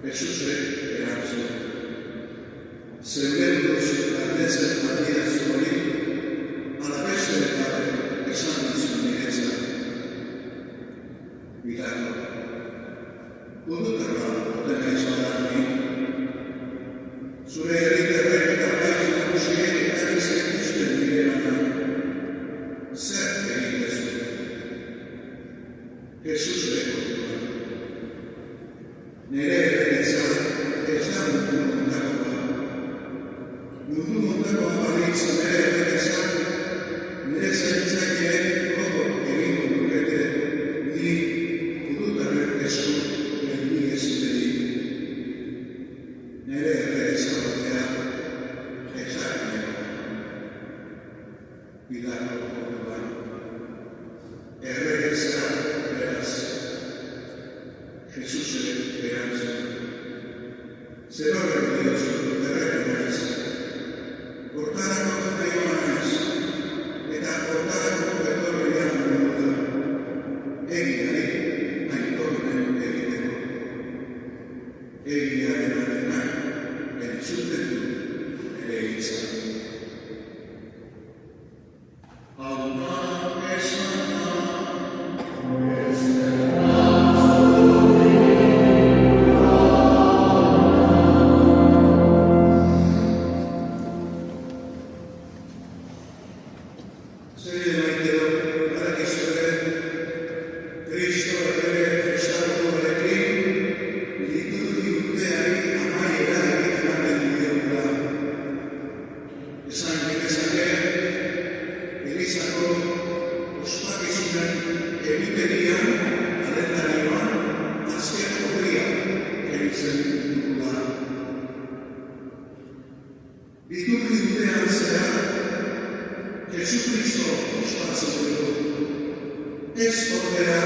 Jesusek erantzun. Zerbenduz galdetzen badidazu hori, ala beste batek esan dizu niretzat. Pilato, gudutarra ote naiz badani, zure herritarrek eta bai nagusiek ekarri zaituzten nirengana, zer egin dezu? Jesus lekotua. Nire herretza ez da mundu mundakoa. Mundu mundakoa balitz nire herretza, nire zaintzaileen gogo egingo dukete, ni gudutarren esku ni ezberi. Nire herretza batea ez da egingo. Pilato orduan. Herretza beraz. Jesusek erantzun. Zer horrek diozu errege naiz. Hortarako naioa naiz, eta hortarako etorria mundu da. Egiari aitormen egiteko. Egiaren adenak entzuten du ere hitza. Hau da esan da. Biturritean zera, Jesucristo ospatzen dugu. Ez ordea,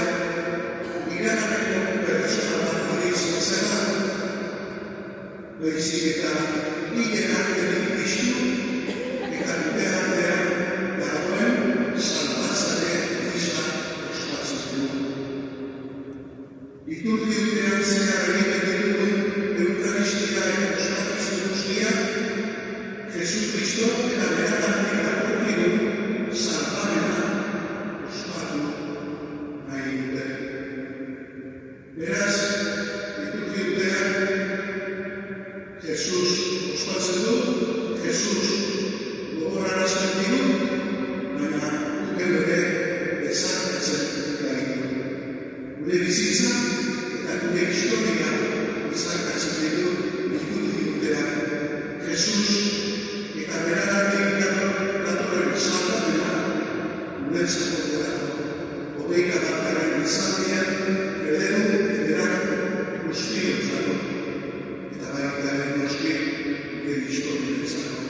iraganeko pertsona bat balitz bezala, baizik eta bilen artetik piztu, eta dute artean dagoen salbatzale gisa ospatzen dugu. Biturritean zera egiten ditugun Eukaristia eta ospakizun guztia, Jesucristo eta beratatik dagoen du salbamena ospatu nahi dute. Beraz, biturritean Jesus ospatzen du, Jesus gogorarazten digu, baina gure bere bezarkatzen gaitu. Gure bizitza eta gure historia bezarkatzen digu biturritean. Jesus eta beratatik datorren salbamena guretzako delako. 21. izaldian eredu berak guztiontzako. Eta baita noski gure historiarentzako.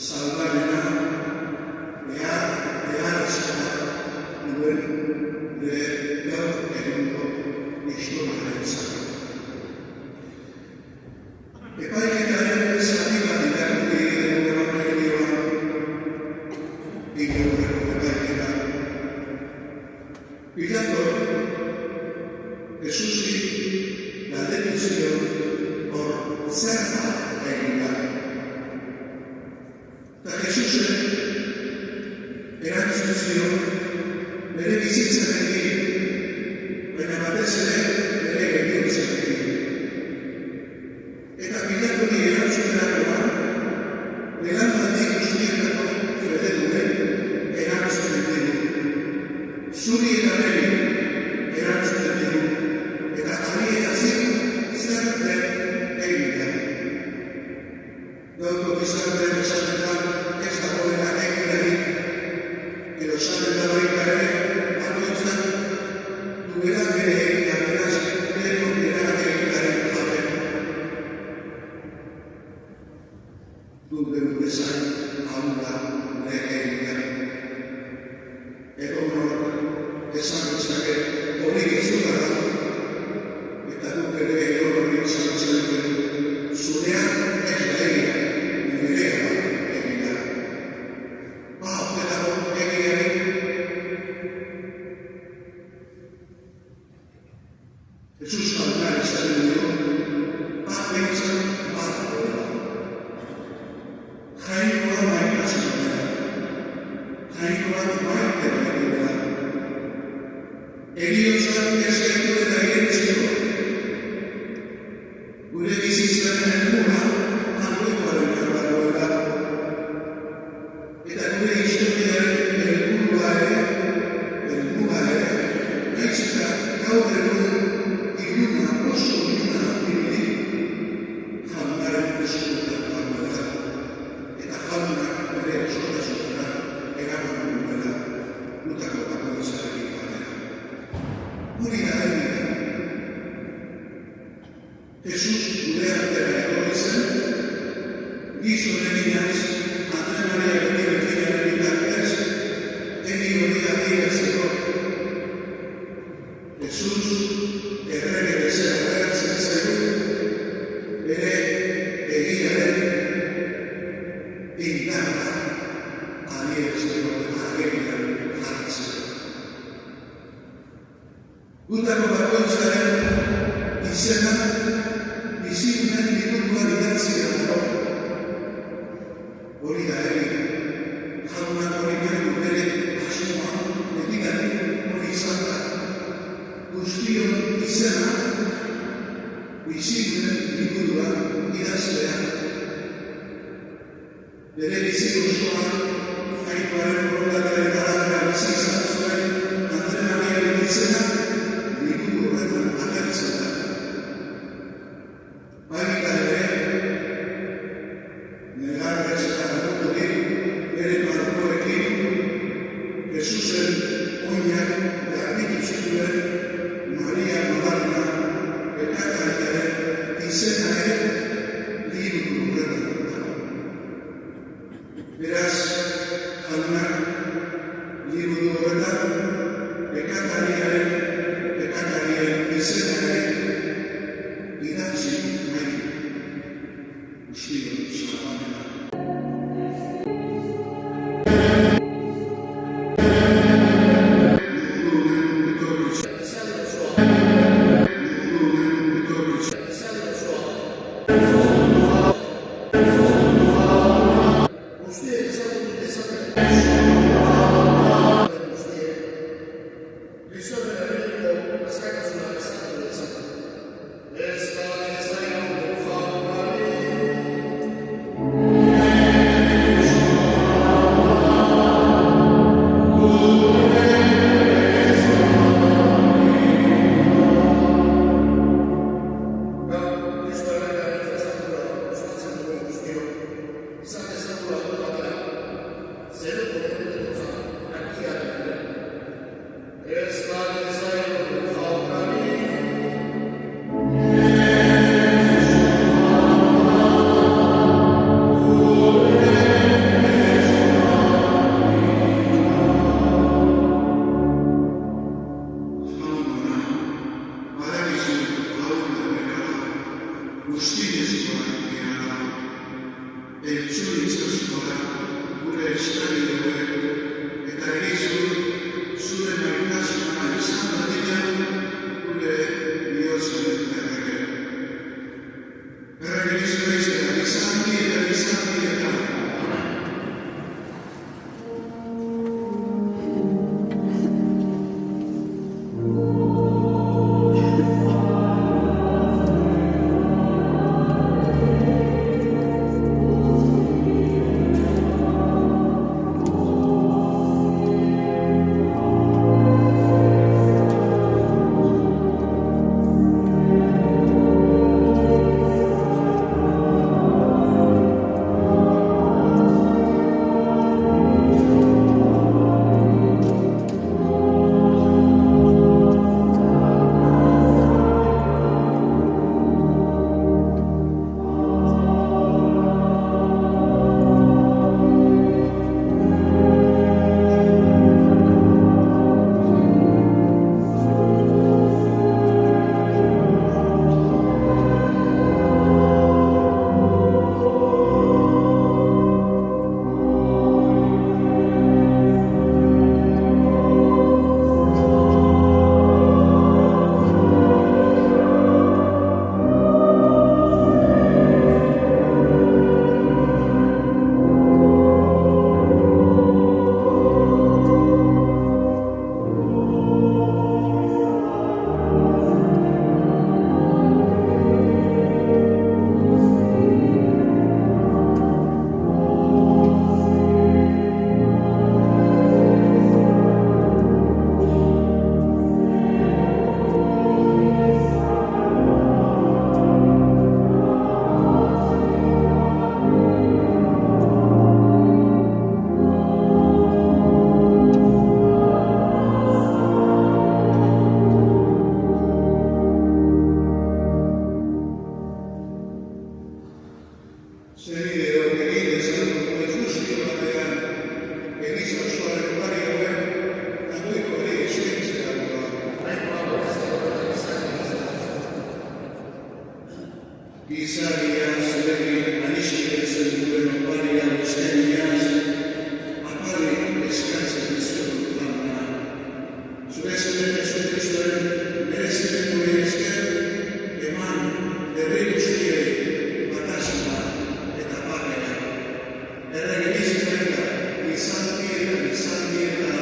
Salbamena beharrezkoa duen gure gaur egungo historiarentzako. Epaiketaren zati bat irakurri dugu ebangelioa, igurreko epaiketa. Pilato, Jesusi galdetu zion hor zer da egin da. Eta Jesusek erantzun zion bere bizitzarekin, baina batez ere bere gehiontzarekin. Eta Pilatoni erantzuterakoan, belaunaldi guztietako fede duen erantzuten digu. Zuri eta beri erantzuten digu, eta adierazin zer den egitea. Gaurko gizartean esatetan ez dagoena egiterik, edo esatetan baita ere, bakoitzak duenak ere egitea, beraz, leheko dira egitearen jaten. Dute bezain hau da gure egitea. Edo nork esan dezake hori gezurra da, eta duk ere edo hori esan zenuten zurean ez da egia, nirea da egia. Ba, ote dago egiari. Jesus Kalkar esaten dugu, gure bizitzaren helburua jainkoaren dagoela. Eta gure historiaren helburua ere, nahiz eta gaur egun iluna, oso iluna dirudi, jaunaren eskuetan dagoela. Eta jaunak bere osotasunera eraman duela, gutako bakoitzarekin batera. Hori da egia. Jesus gure artera etorri zen, gizon eginaz, Andre Maria Betebekinaren bitartez, egin hori adierazteko. Jesus errege bezala agertzen zaigu, bere egiaren indarra adierazteko eta agerian jartzeko. Gutako bakoitzaren izena bizitunen ditutuan idatzia dago. Hori da egia. Jaunak hori nahi du bere asmoa, betidanik hori izan da. Guztion izena bizitunen ditutuan idaztea. Bere bizi osoa, jainkoaren borondatearen arabera bizi izan zuen Andre Mariaren izena ditutu horretan agertzen da. Baita ere, negarrez eta lagundurik bere markoekin Jesusen oinak garbitu zituen Maria Magdalena bekatariaren izena ere ditutu horretan dago. Beraz, jaunak liburu horretan bekatarien izena ere idatzi nahi guztion salbamena. Zenideo egin dezakegu infusio batean egizan osoaren opari hauen dagoiko ere eskaintzea doa. Gizaria zurekin aniskide zen duen oparia eskainiaz apari eskaintzen dizugu plana. Zure zure Jesu Kristoen merezimenduei esker eman herri guztiei batasuna eta bakea. Erregerizmenta izan dieta.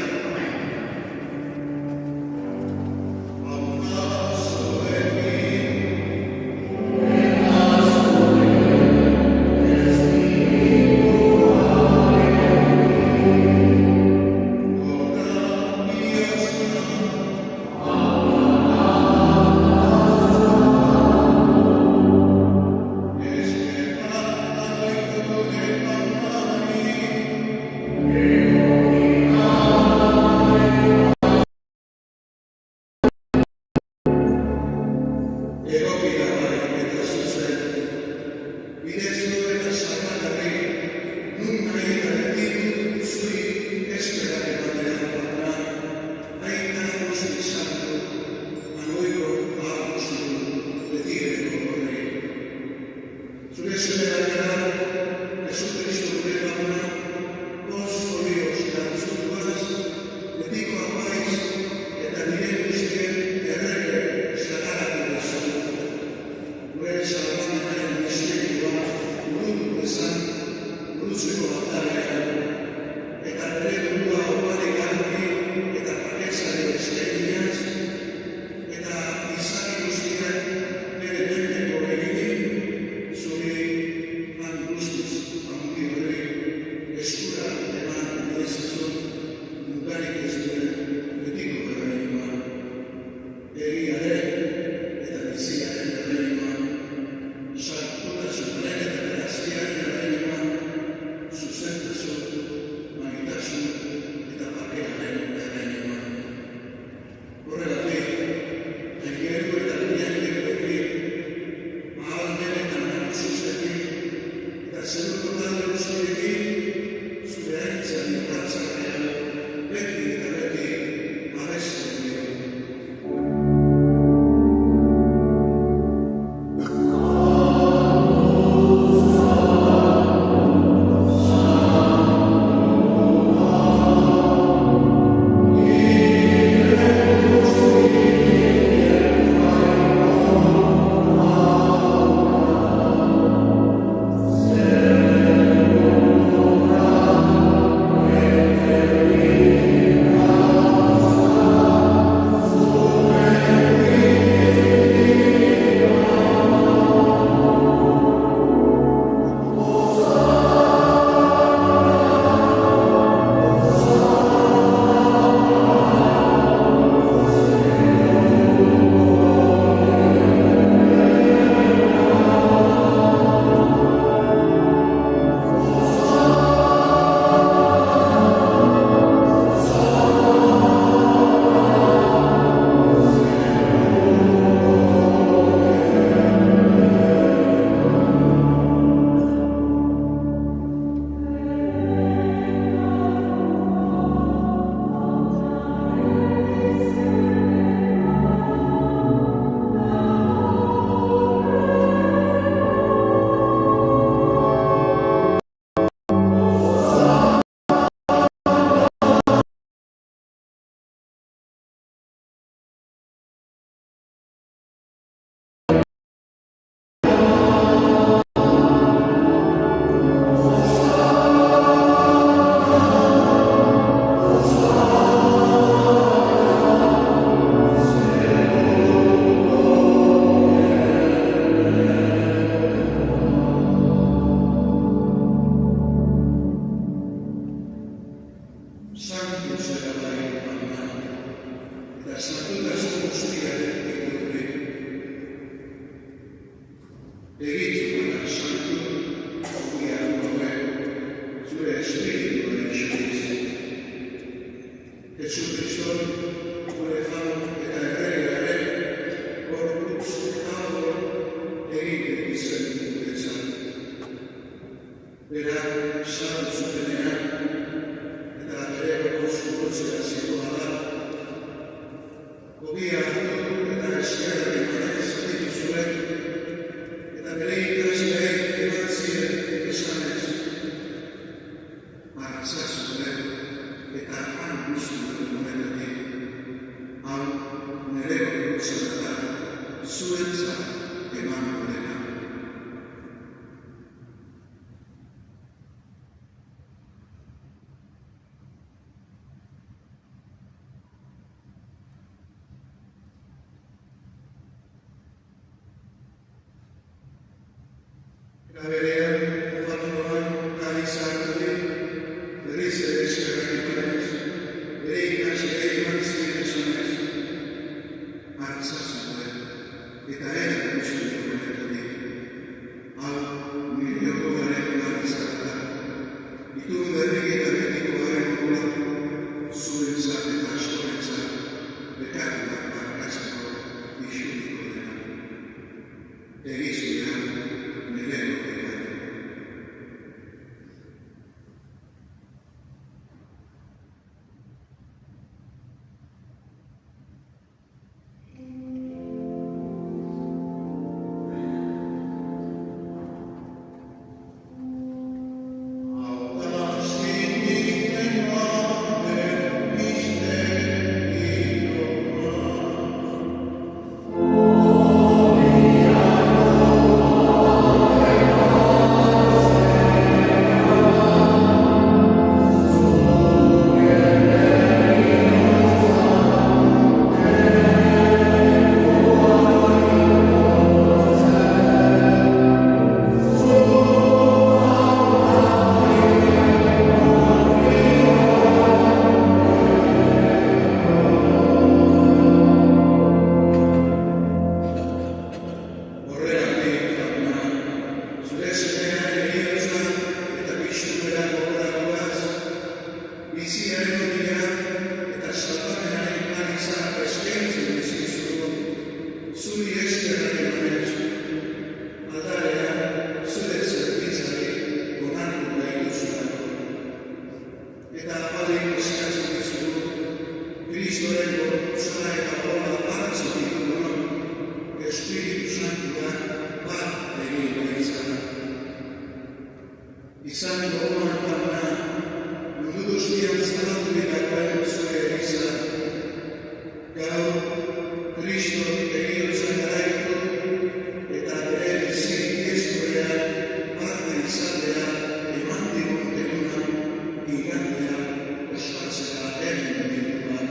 berak saldu zutenean, eta bere zuhurtzea zikoa da. Ogia hartu eta eskerrak emanez zatitu zuen, eta bere ikasleek eman ziren esanez. Martza zuen, eta han guztuen momentetik, hau nire gorputzera da, zuentzat eman dena. Era berean, ofatuan, kaliza harturik, berriz ere eskerrak emanez, bere ikasleei eman ziren esanez. Martza zuen, eta ere guztien momentetik, hau nire ogoaren martzara da. Itun berriketan etikoaren ogola, zuentzat eta askorentzat, bekatuak barkatzeko isuriko dena. Egizuean, nire ogoetan. Izan gogoan jauna, mundu guztian zabaldurik dagoen zure eliza. Gaur, Kristok heriotzak garaitu eta bere bizi ezkorean parte izatea eman digun eguna igandea ospatzea egin dituan.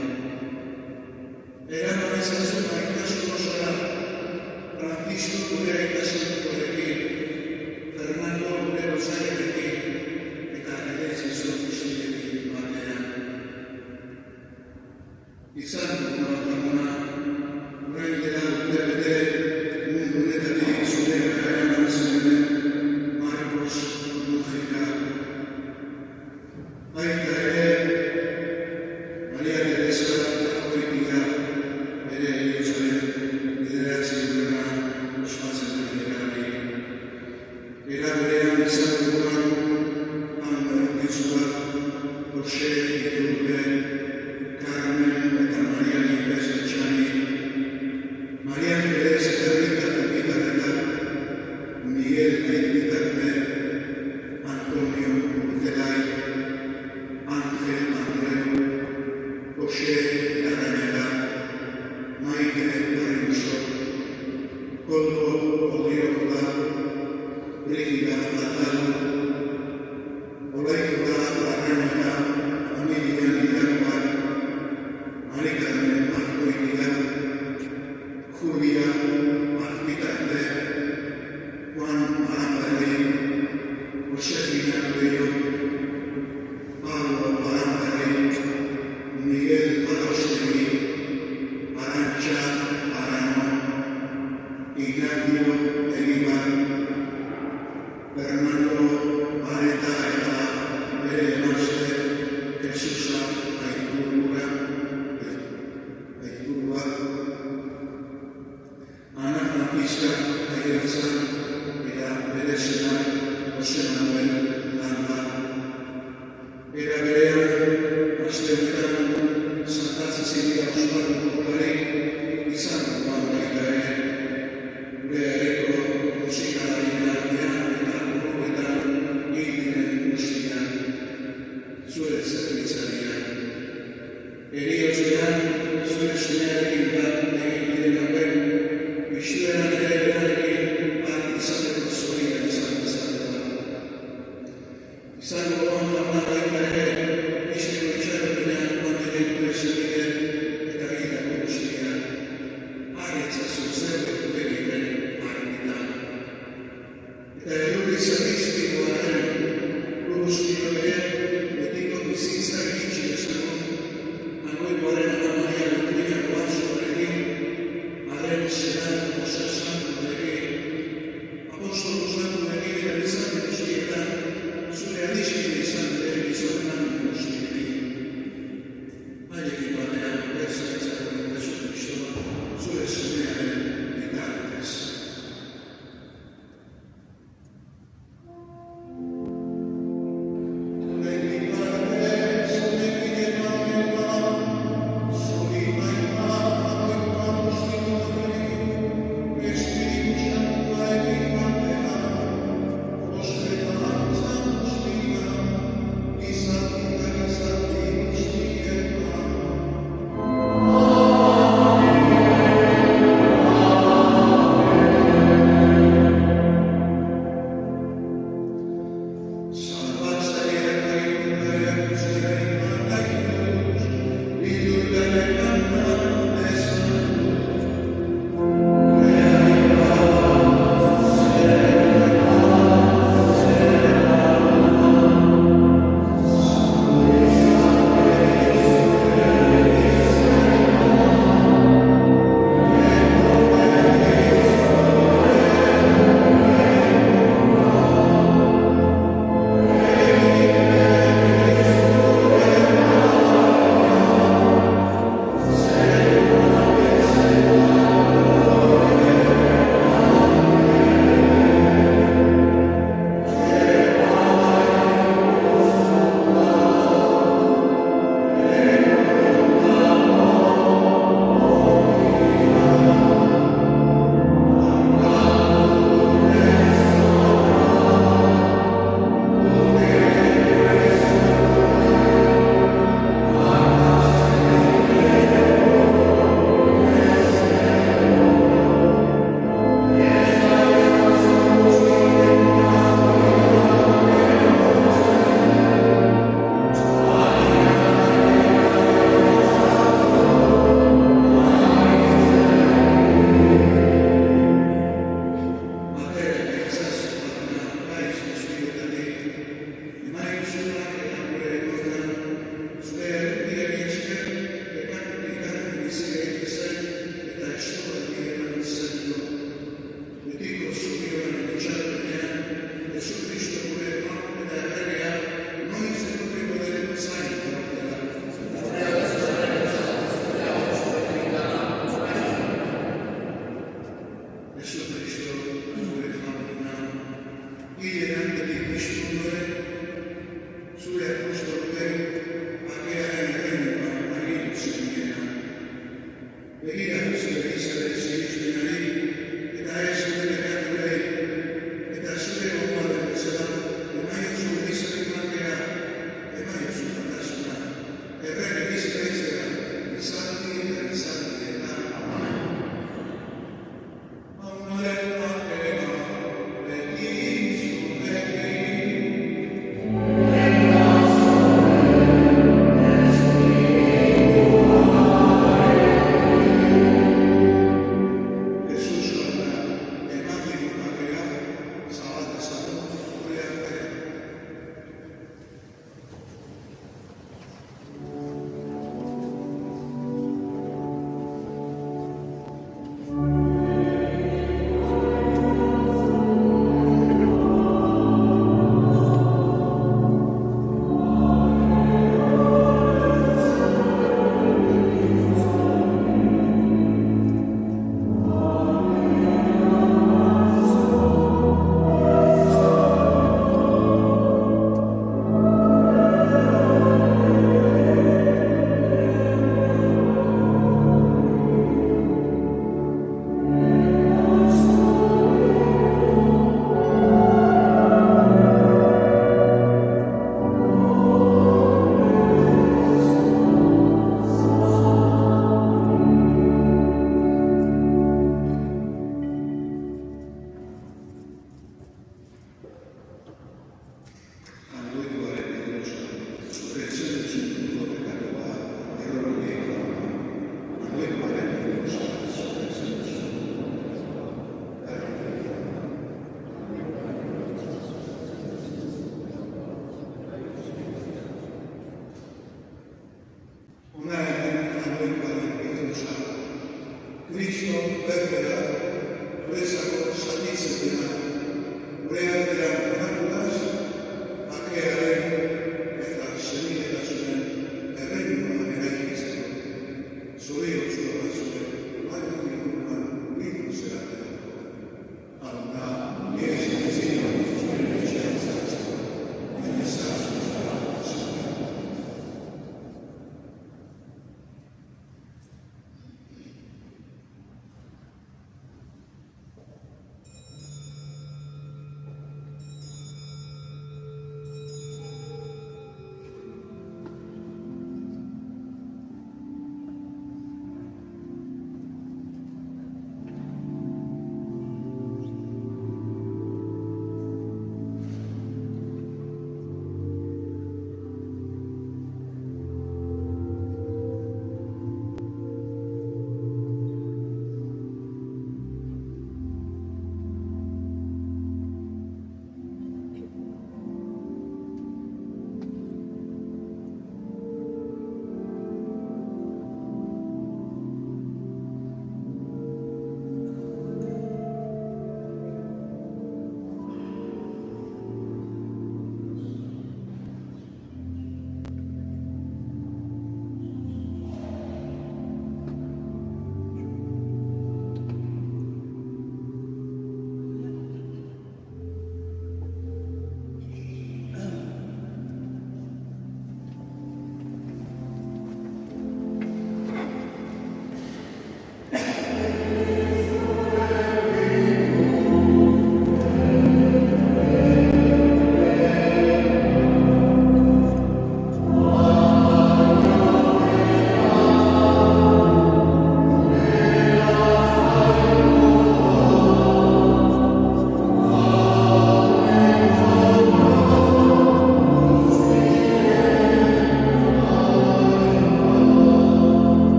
Eraman ezazu maitasun osora, Francisco gure aitasukorekin, Fernando gure osaiarekin, izan dut jauna, orain dela urtebete mundu honetatik zure gara eman zenuten Marcos Mujica. Baita ere, Maria Teresa Akoitia bere heriotzaren bideratzen duena ospatzen ari garari. Era berean izan duguan, Ana Urtizua, Jose Iturbe, Carmen eta Maria Nieves Etxani, Maria Ángeles eta Rita Bitarreta, Miguel Aipitarne, Antonio Urtelai, Ángel Andreu, José Larrañaga, Maite Barriuso, Koldo Odriola, Brígida Atalu, Olaikoa Larrañaga, familia Nicaragua, Mari Carmen Akoitia, Julia Martitarte, Juan Aranberri, Josefina Coelho, Pablo Aranberri, Miguel Arostegui, Arantxa Arano, Ignacio Eguibar, Fernando Areta eta bere emazte, Jesusa Aiturua, Ana Francisca Aiartzan eta bere senar Jose Manuel Lui Santisti guarda, lo spiro che le dico che si sta vicino, a noi guarda la Maria, la Maria, quattro perché, a Re Senato, a Santo perché, Apostolo Santo perché, la Santa Società, sulle alici dei Santi e Sornati dello Spirito. Agli che parliamo questa è stata una Gesù Cristo, sulle sue di Dantes.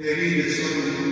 venite solo